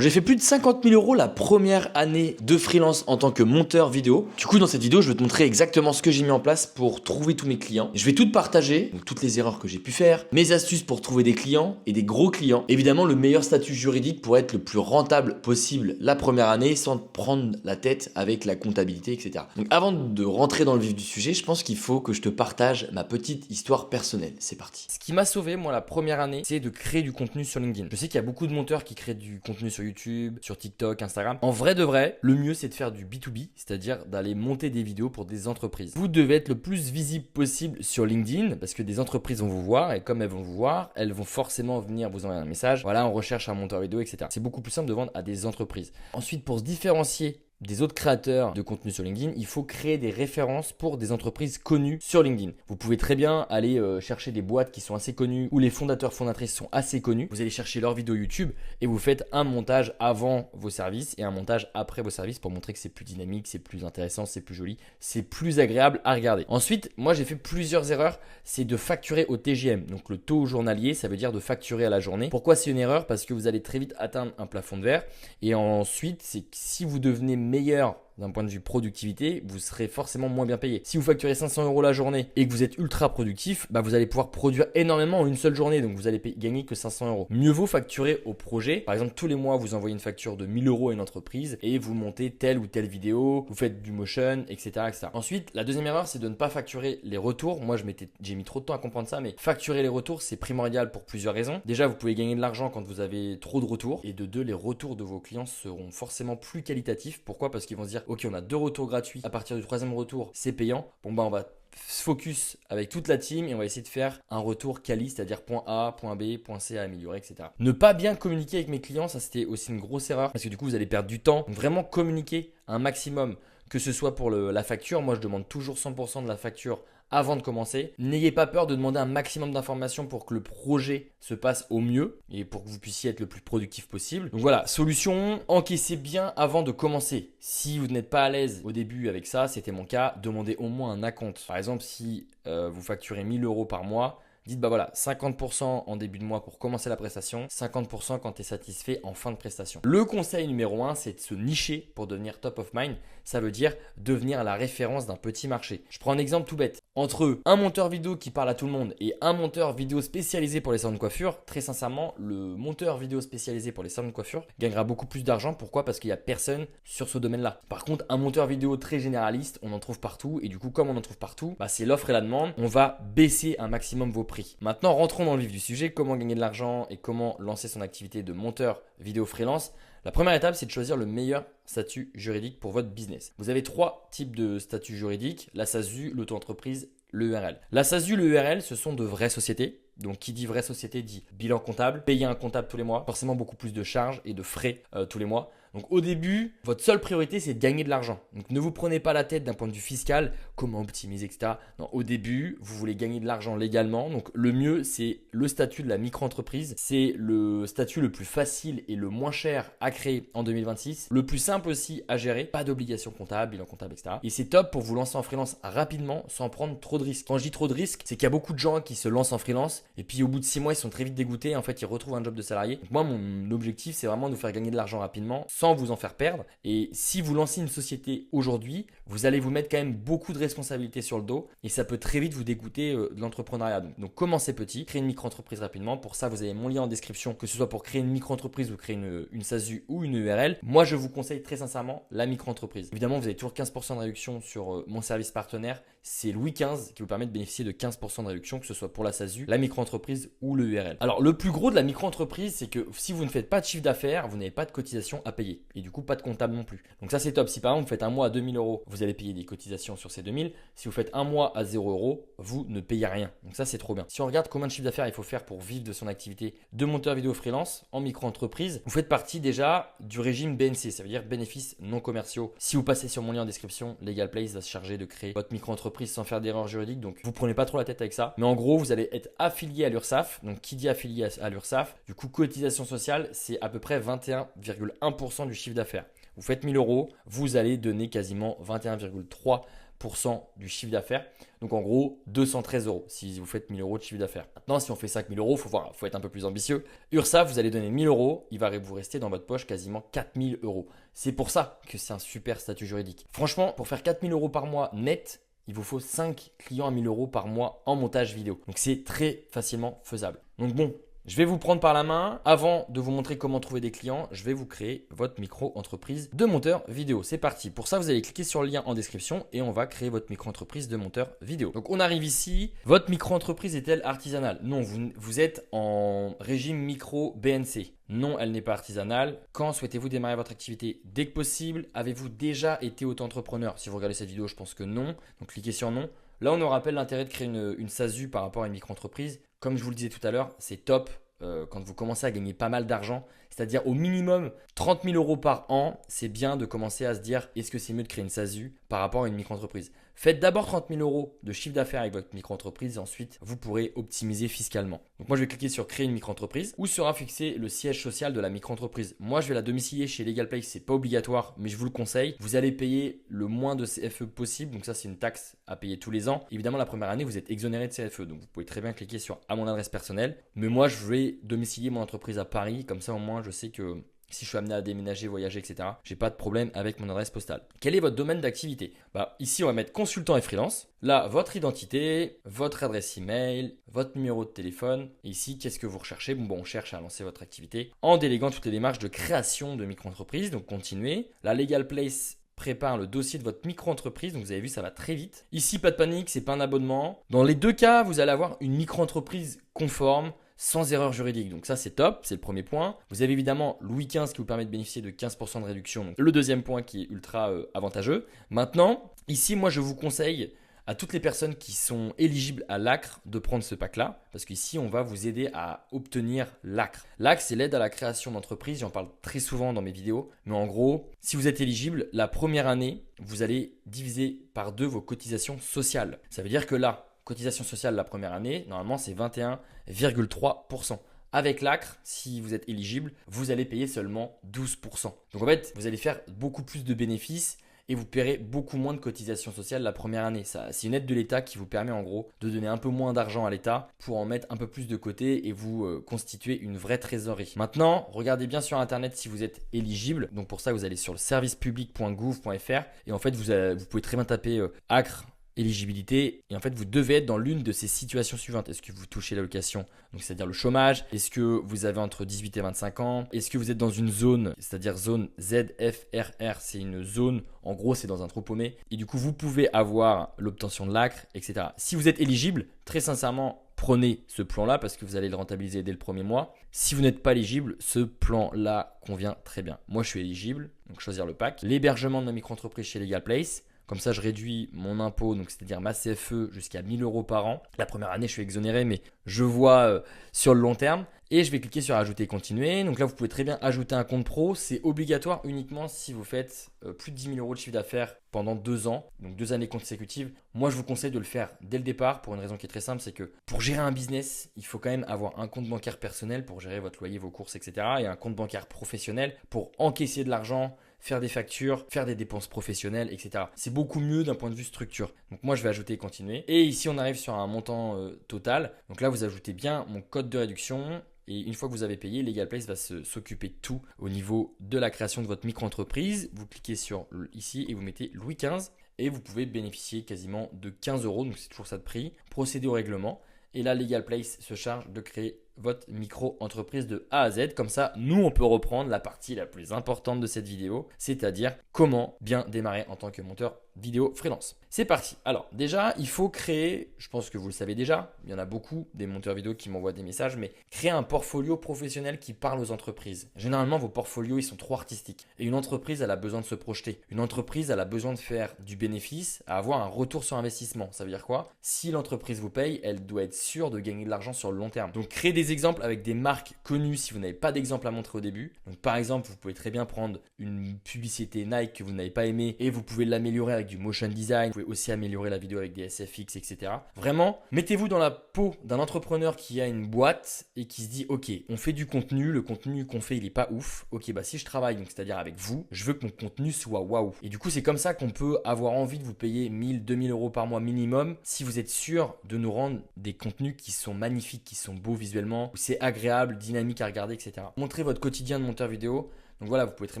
J'ai fait plus de 50 000 € la première année de freelance en tant que monteur vidéo. Du coup, dans cette vidéo, je vais te montrer exactement ce que j'ai mis en place pour trouver tous mes clients. Je vais tout partager, donc toutes les erreurs que j'ai pu faire, mes astuces pour trouver des clients et des gros clients. Évidemment, le meilleur statut juridique pour être le plus rentable possible la première année sans te prendre la tête avec la comptabilité, etc. Donc avant de rentrer dans le vif du sujet, je pense qu'il faut que je te partage ma petite histoire personnelle. C'est parti. Ce qui m'a sauvé, moi, la première année, c'est de créer du contenu sur LinkedIn. Je sais qu'il y a beaucoup de monteurs qui créent du contenu sur YouTube, sur TikTok, Instagram. En vrai de vrai, le mieux c'est de faire du B2B, c'est-à-dire d'aller monter des vidéos pour des entreprises. Vous devez être le plus visible possible sur LinkedIn parce que des entreprises vont vous voir et comme elles vont vous voir, elles vont forcément venir vous envoyer un message. Voilà, on recherche un monteur vidéo, etc. C'est beaucoup plus simple de vendre à des entreprises. Ensuite, pour se différencier des autres créateurs de contenu sur LinkedIn, il faut créer des références pour des entreprises connues sur LinkedIn. Vous pouvez très bien aller chercher des boîtes qui sont assez connues où les fondateurs, fondatrices sont assez connus. Vous allez chercher leurs vidéos YouTube et vous faites un montage avant vos services et un montage après vos services pour montrer que c'est plus dynamique, c'est plus intéressant, c'est plus joli, c'est plus agréable à regarder. Ensuite, moi j'ai fait plusieurs erreurs, c'est de facturer au TGM. Donc le taux journalier, ça veut dire de facturer à la journée. Pourquoi c'est une erreur? Parce que vous allez très vite atteindre un plafond de verre et ensuite, c'est que si vous devenez meilleur d'un point de vue productivité, vous serez forcément moins bien payé. Si vous facturez 500 € la journée et que vous êtes ultra productif, vous allez pouvoir produire énormément en une seule journée, donc vous allez gagner que 500 €. Mieux vaut facturer au projet. Par exemple, tous les mois, vous envoyez une facture de 1000 € à une entreprise et vous montez telle ou telle vidéo, vous faites du motion, etc., etc. Ensuite, la deuxième erreur, c'est de ne pas facturer les retours. Moi, j'ai mis trop de temps à comprendre ça, mais facturer les retours, c'est primordial pour plusieurs raisons. Déjà, vous pouvez gagner de l'argent quand vous avez trop de retours. Et de deux, les retours de vos clients seront forcément plus qualitatifs. Pourquoi? Parce qu'ils vont se dire, ok, on a 2 retours gratuits. À partir du 3e retour, c'est payant. Bon, on va se focus avec toute la team et on va essayer de faire un retour quali, c'est-à-dire point A, point B, point C à améliorer, etc. Ne pas bien communiquer avec mes clients, ça c'était aussi une grosse erreur parce que du coup, vous allez perdre du temps. Donc, vraiment communiquer un maximum, que ce soit pour la facture. Moi, je demande toujours 100% de la facture avant de commencer. N'ayez pas peur de demander un maximum d'informations pour que le projet se passe au mieux et pour que vous puissiez être le plus productif possible. Donc voilà, solution, encaissez bien avant de commencer. Si vous n'êtes pas à l'aise au début avec ça, c'était mon cas, demandez au moins un acompte. Par exemple, si vous facturez 1000 € par mois, dites voilà, 50% en début de mois pour commencer la prestation, 50% quand tu es satisfait en fin de prestation. Le conseil numéro 1, c'est de se nicher pour devenir top of mind. Ça veut dire devenir la référence d'un petit marché. Je prends un exemple tout bête. Entre un monteur vidéo qui parle à tout le monde et un monteur vidéo spécialisé pour les salons de coiffure, très sincèrement, le monteur vidéo spécialisé pour les salons de coiffure gagnera beaucoup plus d'argent. Pourquoi? Parce qu'il n'y a personne sur ce domaine-là. Par contre, un monteur vidéo très généraliste, on en trouve partout. Et du coup, comme on en trouve partout, c'est l'offre et la demande. On va baisser un maximum vos prix. Maintenant, rentrons dans le vif du sujet. Comment gagner de l'argent et comment lancer son activité de monteur vidéo freelance. La première étape, c'est de choisir le meilleur statut juridique pour votre business. Vous avez 3 types de statuts juridiques, la SASU, l'auto-entreprise, l'EURL. La SASU, l'EURL, ce sont de vraies sociétés. Donc, qui dit vraie société dit bilan comptable, payer un comptable tous les mois, forcément beaucoup plus de charges et de frais tous les mois. Donc, au début, votre seule priorité, c'est de gagner de l'argent. Donc, ne vous prenez pas la tête d'un point de vue fiscal, comment optimiser, etc. Non, au début, vous voulez gagner de l'argent légalement. Donc, le mieux, c'est le statut de la micro-entreprise. C'est le statut le plus facile et le moins cher à créer en 2026. Le plus simple aussi à gérer. Pas d'obligation comptable, bilan comptable, etc. Et c'est top pour vous lancer en freelance rapidement sans prendre trop de risques. Quand je dis trop de risques, c'est qu'il y a beaucoup de gens qui se lancent en freelance et puis au bout de 6 mois, ils sont très vite dégoûtés. En fait, ils retrouvent un job de salarié. Donc, moi, mon objectif, c'est vraiment de vous faire gagner de l'argent rapidement sans vous en faire perdre. Et si vous lancez une société aujourd'hui, vous allez vous mettre quand même beaucoup de responsabilités sur le dos et ça peut très vite vous dégoûter de l'entrepreneuriat. Donc commencez petit, créez une micro-entreprise rapidement. Pour ça, vous avez mon lien en description, que ce soit pour créer une micro-entreprise ou créer une SASU ou une URL. Moi, je vous conseille très sincèrement la micro-entreprise. Évidemment, vous avez toujours 15% de réduction sur mon service partenaire. C'est Louis XV qui vous permet de bénéficier de 15% de réduction, que ce soit pour la SASU, la micro-entreprise ou le URL. Alors, le plus gros de la micro-entreprise, c'est que si vous ne faites pas de chiffre d'affaires, vous n'avez pas de cotisation à payer. Et du coup, pas de comptable non plus. Donc ça, c'est top. Si par exemple, vous faites un mois à 2000 €, vous allez payer des cotisations sur ces 2000. Si vous faites un mois à 0 €, vous ne payez rien. Donc ça, c'est trop bien. Si on regarde combien de chiffre d'affaires il faut faire pour vivre de son activité de monteur vidéo freelance en micro-entreprise, vous faites partie déjà du régime BNC. Ça veut dire bénéfices non commerciaux. Si vous passez sur mon lien en description, Legal Place va se charger de créer votre micro-entreprise sans faire d'erreur juridique. Donc, vous prenez pas trop la tête avec ça. Mais en gros, vous allez être affilié à l'URSSAF. Donc, qui dit affilié à l'URSSAF, du coup, cotisation sociale, c'est à peu près 21,1% du chiffre d'affaires. Vous faites 1000 €, vous allez donner quasiment 21,3 5% du chiffre d'affaires. Donc en gros, 213 euros si vous faites 1000 euros de chiffre d'affaires. Maintenant, si on fait 5000 euros, faut être un peu plus ambitieux. URSSAF, vous allez donner 1000 euros, il va vous rester dans votre poche quasiment 4000 euros. C'est pour ça que c'est un super statut juridique. Franchement, pour faire 4000 euros par mois net, il vous faut 5 clients à 1000 euros par mois en montage vidéo. Donc c'est très facilement faisable. Donc bon, je vais vous prendre par la main. Avant de vous montrer comment trouver des clients, je vais vous créer votre micro-entreprise de monteur vidéo. C'est parti. Pour ça, vous allez cliquer sur le lien en description et on va créer votre micro-entreprise de monteur vidéo. Donc on arrive ici. Votre micro-entreprise est-elle artisanale? Non, vous êtes en régime micro BNC. Non, elle n'est pas artisanale. Quand souhaitez-vous démarrer votre activité? Dès que possible. Avez-vous déjà été auto-entrepreneur? Si vous regardez cette vidéo, je pense que non. Donc cliquez sur non. Là, on nous rappelle l'intérêt de créer une SASU par rapport à une micro-entreprise. Comme je vous le disais tout à l'heure, c'est top quand vous commencez à gagner pas mal d'argent, c'est-à-dire au minimum 30 000 euros par an. C'est bien de commencer à se dire, est-ce que c'est mieux de créer une SASU par rapport à une micro-entreprise? Faites d'abord 30 000 euros de chiffre d'affaires avec votre micro-entreprise et ensuite vous pourrez optimiser fiscalement. Donc moi je vais cliquer sur créer une micro-entreprise où sera fixé le siège social de la micro-entreprise. Moi je vais la domicilier chez LegalPlace, c'est pas obligatoire mais je vous le conseille. Vous allez payer le moins de CFE possible, donc ça c'est une taxe à payer tous les ans. Évidemment la première année vous êtes exonéré de CFE, donc vous pouvez très bien cliquer sur à mon adresse personnelle. Mais moi je vais domicilier mon entreprise à Paris, comme ça au moins je sais que si je suis amené à déménager, voyager, etc., j'ai pas de problème avec mon adresse postale. Quel est votre domaine d'activité? Ici, on va mettre consultant et freelance. Là, votre identité, votre adresse email, votre numéro de téléphone. Et ici, qu'est-ce que vous recherchez? On cherche à lancer votre activité en déléguant toutes les démarches de création de micro-entreprise. Donc, continuez. La LegalPlace prépare le dossier de votre micro-entreprise. Donc, vous avez vu, ça va très vite. Ici, pas de panique, c'est pas un abonnement. Dans les deux cas, vous allez avoir une micro-entreprise conforme, sans erreur juridique. Donc ça, c'est top, c'est le premier point. Vous avez évidemment Louis XV qui vous permet de bénéficier de 15% de réduction. Donc le deuxième point qui est ultra avantageux. Maintenant, ici, moi, je vous conseille à toutes les personnes qui sont éligibles à l'ACRE de prendre ce pack-là, parce qu'ici, on va vous aider à obtenir l'ACRE. L'ACRE, c'est l'aide à la création d'entreprise. J'en parle très souvent dans mes vidéos. Mais en gros, si vous êtes éligible, la première année, vous allez diviser par 2 vos cotisations sociales. Ça veut dire que là, cotisation sociale la première année, normalement c'est 21,3%. Avec l'ACRE, si vous êtes éligible, vous allez payer seulement 12%. Donc en fait, vous allez faire beaucoup plus de bénéfices et vous paierez beaucoup moins de cotisations sociales la première année. C'est une aide de l'État qui vous permet en gros de donner un peu moins d'argent à l'État pour en mettre un peu plus de côté et vous constituer une vraie trésorerie. Maintenant, regardez bien sur Internet si vous êtes éligible. Donc pour ça, vous allez sur le servicepublic.gouv.fr et en fait, vous pouvez très bien taper ACRE éligibilité et en fait vous devez être dans l'une de ces situations suivantes. Est-ce que vous touchez l'allocation, donc c'est-à-dire le chômage? Est-ce que vous avez entre 18 et 25 ans? Est-ce que vous êtes dans une zone, c'est-à-dire zone ZFRR, c'est une zone, en gros c'est dans un trou paumé et du coup vous pouvez avoir l'obtention de l'ACRE, etc. Si vous êtes éligible, très sincèrement, prenez ce plan-là parce que vous allez le rentabiliser dès le premier mois. Si vous n'êtes pas éligible, ce plan-là convient très bien. Moi je suis éligible, donc choisir le pack. L'hébergement de ma micro-entreprise chez LegalPlace. Comme ça, je réduis mon impôt, donc c'est-à-dire ma CFE jusqu'à 1000 euros par an. La première année, je suis exonéré, mais je vois sur le long terme. Et je vais cliquer sur ajouter et continuer. Donc là, vous pouvez très bien ajouter un compte pro. C'est obligatoire uniquement si vous faites plus de 10 000 euros de chiffre d'affaires pendant 2 ans, donc 2 années consécutives. Moi, je vous conseille de le faire dès le départ pour une raison qui est très simple, c'est que pour gérer un business, il faut quand même avoir un compte bancaire personnel pour gérer votre loyer, vos courses, etc. Et un compte bancaire professionnel pour encaisser de l'argent, faire des factures, faire des dépenses professionnelles, etc. C'est beaucoup mieux d'un point de vue structure. Donc moi, je vais ajouter et continuer. Et ici, on arrive sur un montant total. Donc là, vous ajoutez bien mon code de réduction. Et une fois que vous avez payé, LegalPlace va s'occuper de tout au niveau de la création de votre micro-entreprise. Vous cliquez sur ici et vous mettez Louis XV. Et vous pouvez bénéficier quasiment de 15 euros. Donc c'est toujours ça de prix. Procédez au règlement. Et là, LegalPlace se charge de créer votre micro-entreprise de A à Z. Comme ça, nous, on peut reprendre la partie la plus importante de cette vidéo, c'est-à-dire comment bien démarrer en tant que monteur vidéo freelance. C'est parti. Alors déjà, il faut créer, je pense que vous le savez déjà, il y en a beaucoup des monteurs vidéo qui m'envoient des messages, mais créer un portfolio professionnel qui parle aux entreprises. Généralement, vos portfolios, ils sont trop artistiques. Et une entreprise, elle a besoin de se projeter. Une entreprise, elle a besoin de faire du bénéfice, à avoir un retour sur investissement. Ça veut dire quoi? Si l'entreprise vous paye, elle doit être sûre de gagner de l'argent sur le long terme. Donc, créez des exemples avec des marques connues si vous n'avez pas d'exemple à montrer au début. Donc, par exemple, vous pouvez très bien prendre une publicité Nike que vous n'avez pas aimée et vous pouvez l'améliorer avec du motion design. Vous pouvez aussi améliorer la vidéo avec des SFX, etc. Vraiment, mettez-vous dans la peau d'un entrepreneur qui a une boîte et qui se dit ok, on fait du contenu, le contenu qu'on fait il est pas ouf. Ok, bah si je travaille, donc c'est-à-dire avec vous, je veux que mon contenu soit waouh. Et du coup, c'est comme ça qu'on peut avoir envie de vous payer 1000, 2000 euros par mois minimum si vous êtes sûr de nous rendre des contenus qui sont magnifiques, qui sont beaux visuellement, où c'est agréable, dynamique à regarder, etc. Montrez votre quotidien de monteur vidéo. Donc voilà, vous pouvez très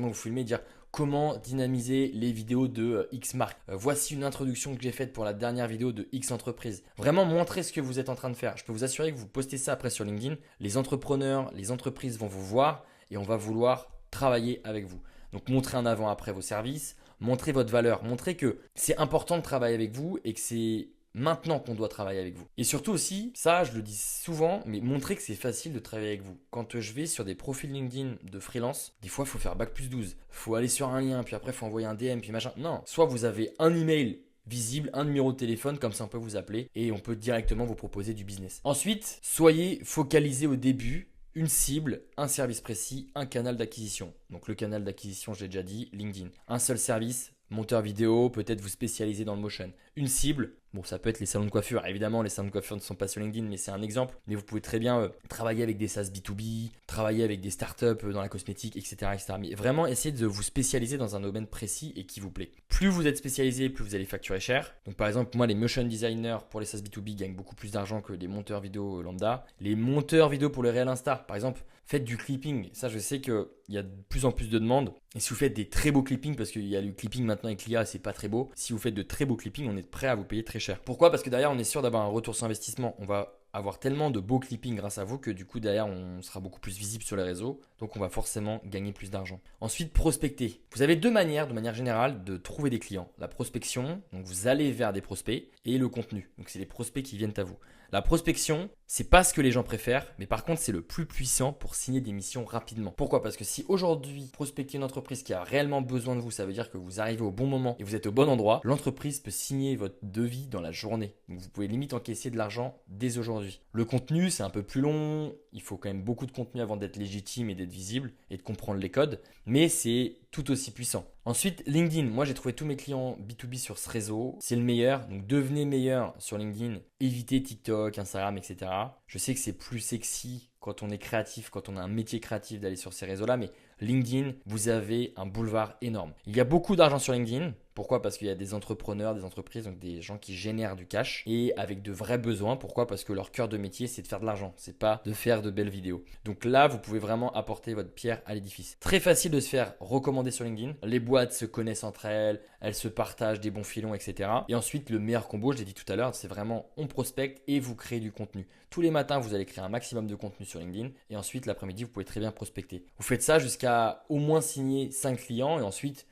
bien vous filmer et dire comment dynamiser les vidéos de X marque. Voici une introduction que j'ai faite pour la dernière vidéo de X entreprise. Vraiment montrez ce que vous êtes en train de faire. Je peux vous assurer que vous postez ça après sur LinkedIn. Les entrepreneurs, les entreprises vont vous voir et on va vouloir travailler avec vous. Donc montrez en avant après vos services, montrez votre valeur, montrez que c'est important de travailler avec vous et que c'est maintenant qu'on doit travailler avec vous. Et surtout aussi, ça je le dis souvent, mais montrez que c'est facile de travailler avec vous. Quand je vais sur des profils LinkedIn de freelance, des fois il faut faire bac+12, il faut aller sur un lien, puis après il faut envoyer un DM, puis machin. Non, soit vous avez un email visible, un numéro de téléphone, comme ça on peut vous appeler et on peut directement vous proposer du business. Ensuite, soyez focalisé au début. Une cible, un service précis, un canal d'acquisition. Donc le canal d'acquisition, j'ai déjà dit, LinkedIn. Un seul service, monteur vidéo, peut-être vous spécialiser dans le motion. Une cible, bon ça peut être les salons de coiffure. Évidemment, les salons de coiffure ne sont pas sur LinkedIn, mais c'est un exemple. Mais vous pouvez très bien travailler avec des SaaS B2B, travailler avec des startups dans la cosmétique, etc., etc. Mais vraiment essayer de vous spécialiser dans un domaine précis et qui vous plaît. Plus vous êtes spécialisé, plus vous allez facturer cher. Donc par exemple, moi les motion designers pour les SaaS B2B gagnent beaucoup plus d'argent que les monteurs vidéo lambda. Les monteurs vidéo pour les réels Insta, par exemple, faites du clipping. Ça, je sais qu'il y a de plus en plus de demandes. Et si vous faites des très beaux clippings, parce qu'il y a le clipping maintenant avec l'IA, c'est pas très beau. Si vous faites de très beaux clippings, on est prêt à vous payer très cher. Pourquoi? Parce que derrière, on est sûr d'avoir un retour sur investissement. On va avoir tellement de beaux clippings grâce à vous que du coup, derrière, on sera beaucoup plus visible sur les réseaux. Donc, on va forcément gagner plus d'argent. Ensuite, prospecter. Vous avez deux manières, de manière générale, de trouver des clients. La prospection, donc vous allez vers des prospects, et le contenu. Donc, c'est les prospects qui viennent à vous. La prospection, c'est pas ce que les gens préfèrent, mais par contre, c'est le plus puissant pour signer des missions rapidement. Pourquoi? Parce que si aujourd'hui, prospecter une entreprise qui a réellement besoin de vous, ça veut dire que vous arrivez au bon moment et vous êtes au bon endroit, l'entreprise peut signer votre devis dans la journée. Donc, vous pouvez limite encaisser de l'argent dès aujourd'hui. Le contenu, c'est un peu plus long. Il faut quand même beaucoup de contenu avant d'être légitime et d'être visible et de comprendre les codes, mais c'est tout aussi puissant. Ensuite, LinkedIn. Moi, j'ai trouvé tous mes clients B2B sur ce réseau. C'est le meilleur. Donc, devenez meilleur sur LinkedIn. Évitez TikTok, Instagram, etc. Je sais que c'est plus sexy quand on est créatif, quand on a un métier créatif d'aller sur ces réseaux-là, mais LinkedIn, vous avez un boulevard énorme. Il y a beaucoup d'argent sur LinkedIn. Pourquoi? Parce qu'il y a des entrepreneurs, des entreprises, donc des gens qui génèrent du cash et avec de vrais besoins. Pourquoi? Parce que leur cœur de métier, c'est de faire de l'argent. C'est pas de faire de belles vidéos. Donc là, vous pouvez vraiment apporter votre pierre à l'édifice. Très facile de se faire recommander sur LinkedIn. Les boîtes se connaissent entre elles, elles se partagent des bons filons, etc. Et ensuite, le meilleur combo, je l'ai dit tout à l'heure, c'est vraiment on prospecte et vous créez du contenu. Tous les matins, vous allez créer un maximum de contenu sur LinkedIn et ensuite, l'après-midi, vous pouvez très bien prospecter. Vous faites ça jusqu'à au moins signer 5 clients et ensuite,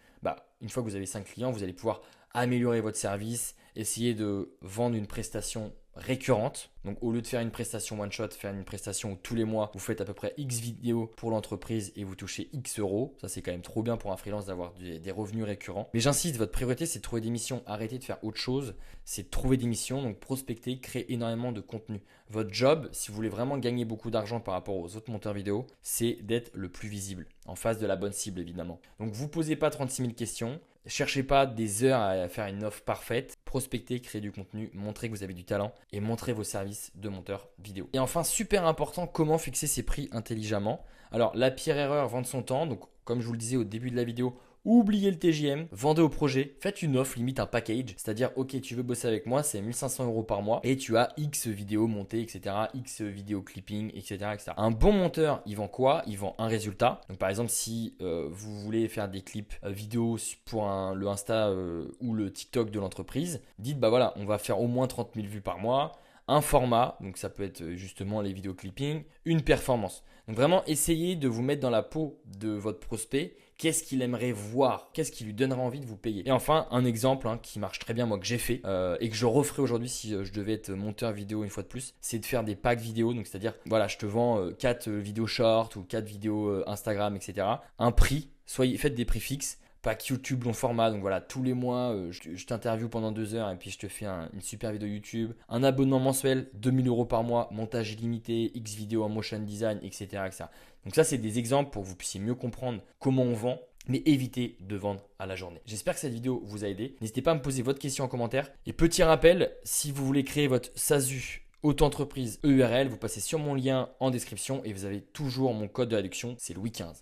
une fois que vous avez 5 clients, vous allez pouvoir améliorer votre service, essayer de vendre une prestation récurrente. Donc au lieu de faire une prestation one shot, faire une prestation où tous les mois vous faites à peu près X vidéos pour l'entreprise et vous touchez X euros. Ça c'est quand même trop bien pour un freelance d'avoir des revenus récurrents. Mais j'insiste, votre priorité c'est de trouver des missions. Arrêtez de faire autre chose, c'est de trouver des missions. Donc prospecter, créer énormément de contenu. Votre job, si vous voulez vraiment gagner beaucoup d'argent par rapport aux autres monteurs vidéo, c'est d'être le plus visible, en face de la bonne cible évidemment. Donc vous ne posez pas 36 000 questions. Cherchez pas des heures à faire une offre parfaite. Prospectez, créez du contenu, montrez que vous avez du talent et montrez vos services de monteur vidéo. Et enfin, super important, comment fixer ses prix intelligemment. Alors, la pire erreur, vendre son temps. Donc, comme je vous le disais au début de la vidéo, oubliez le TJM, vendez au projet, faites une offre, limite un package, c'est-à-dire ok tu veux bosser avec moi, c'est 1500 euros par mois et tu as X vidéos montées, etc., X vidéos clipping, etc., etc. Un bon monteur, il vend quoi? Il vend un résultat. Donc par exemple, si vous voulez faire des clips vidéo pour le Insta ou le TikTok de l'entreprise, dites bah voilà, on va faire au moins 30 000 vues par mois, un format, donc ça peut être justement les vidéos clipping, une performance. Donc vraiment, essayez de vous mettre dans la peau de votre prospect. Qu'est-ce qu'il aimerait voir? Qu'est-ce qui lui donnerait envie de vous payer? Et enfin, un exemple qui marche très bien, moi, que j'ai fait et que je referai aujourd'hui si je devais être monteur vidéo une fois de plus, c'est de faire des packs vidéo. Donc, c'est-à-dire, voilà, je te vends 4 vidéos short ou 4 vidéos Instagram, etc. Un prix, faites des prix fixes. Pack YouTube long format, donc voilà, tous les mois, je t'interviewe pendant 2 heures et puis je te fais une super vidéo YouTube. Un abonnement mensuel, 2000 euros par mois, montage illimité, X vidéos en motion design, etc., etc. Donc ça, c'est des exemples pour que vous puissiez mieux comprendre comment on vend. mais évitez de vendre à la journée. J'espère que cette vidéo vous a aidé. N'hésitez pas à me poser votre question en commentaire. Et petit rappel, si vous voulez créer votre SASU auto-entreprise EURL, vous passez sur mon lien en description et vous avez toujours mon code de réduction, c'est Louis 15.